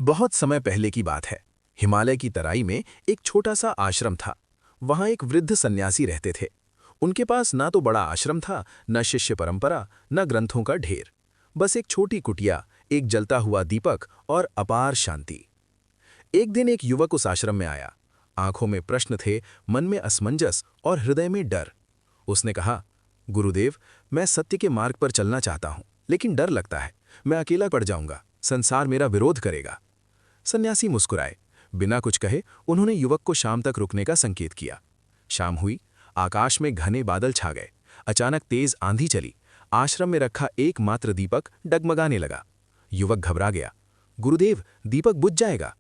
बहुत समय पहले की बात है। हिमालय की तराई में एक छोटा सा आश्रम था। वहां एक वृद्ध सन्यासी रहते थे। उनके पास ना तो बड़ा आश्रम था, न शिष्य परंपरा, न ग्रंथों का ढेर। बस एक छोटी कुटिया, एक जलता हुआ दीपक और अपार शांति। एक दिन एक युवक उस आश्रम में आया। आंखों में प्रश्न थे, मन में असमंजस और हृदय में डर। उसने कहा, गुरुदेव, मैं सत्य के मार्ग पर चलना चाहता हूं, लेकिन डर लगता है। मैं अकेला पड़ जाऊंगा, संसार मेरा विरोध करेगा। सन्यासी मुस्कुराए। बिना कुछ कहे उन्होंने युवक को शाम तक रुकने का संकेत किया। शाम हुई, आकाश में घने बादल छा गए। अचानक तेज आंधी चली। आश्रम में रखा एकमात्र दीपक डगमगाने लगा। युवक घबरा गया। गुरुदेव, दीपक बुझ जाएगा।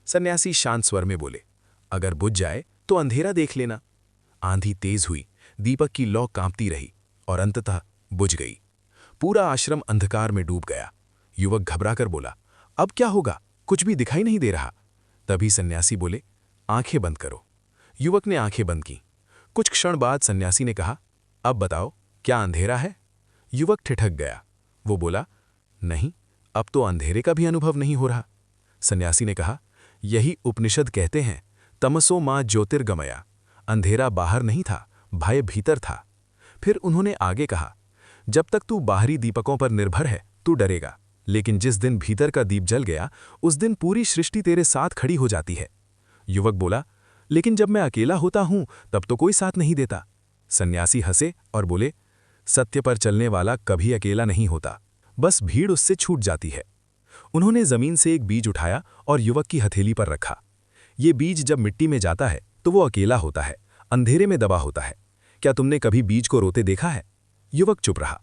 सन्यासी शांत स्वर में बोले, अगर बुझ जाए तो अंधेरा देख लेना। आंधी तेज हुई, दीपक की लौ कांपती रही और अंततः बुझ गई। पूरा आश्रम अंधकार में डूब गया। युवक घबराकर बोला, अब क्या होगा? कुछ भी दिखाई नहीं दे रहा। तभी सन्यासी बोले, आंखें बंद करो। युवक ने आंखें बंद की। कुछ क्षण बाद सन्यासी ने कहा, अब बताओ, क्या अंधेरा है? युवक ठिठक गया। वो बोला, नहीं, अब तो अंधेरे का भी अनुभव नहीं हो रहा। सन्यासी ने कहा, यही उपनिषद कहते हैं, तमसो मां ज्योतिर्गमया। अंधेरा बाहर नहीं था, भय भीतर था। फिर उन्होंने आगे कहा, जब तक तू बाहरी दीपकों पर निर्भर है, तू डरेगा, लेकिन जिस दिन भीतर का दीप जल गया, उस दिन पूरी सृष्टि तेरे साथ खड़ी हो जाती है। युवक बोला, लेकिन जब मैं अकेला होता हूं, तब तो कोई साथ नहीं देता। सन्यासी हंसे और बोले, सत्य पर चलने वाला कभी अकेला नहीं होता, बस भीड़ उससे छूट जाती है। उन्होंने जमीन से एक बीज उठाया और युवक की हथेली पर रखा। ये बीज जब मिट्टी में जाता है तो वो अकेला होता है, अंधेरे में दबा होता है। क्या तुमने कभी बीज को रोते देखा है? युवक चुप रहा।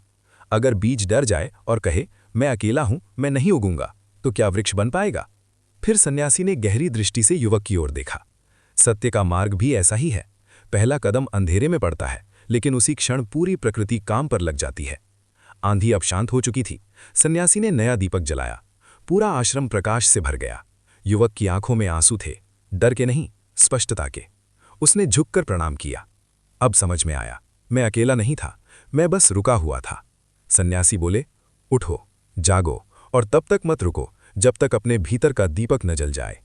अगर बीज डर जाए और कहे, मैं अकेला हूं, मैं नहीं उगूंगा, तो क्या वृक्ष बन पाएगा? फिर सन्यासी ने गहरी दृष्टि से युवक की ओर देखा। सत्य का मार्ग भी ऐसा ही है। पहला कदम अंधेरे में पड़ता है, लेकिन उसी क्षण पूरी प्रकृति काम पर लग जाती है। आंधी अब शांत हो चुकी थी। सन्यासी ने नया दीपक जलाया। पूरा आश्रम प्रकाश से भर गया। युवक की आंखों में आंसू थे, डर के नहीं, स्पष्टता के। उसने झुककर प्रणाम किया। अब समझ में आया, मैं अकेला नहीं था, मैं बस रुका हुआ था। सन्यासी बोले, उठो, जागो, और तब तक मत रुको जब तक अपने भीतर का दीपक न जल जाए।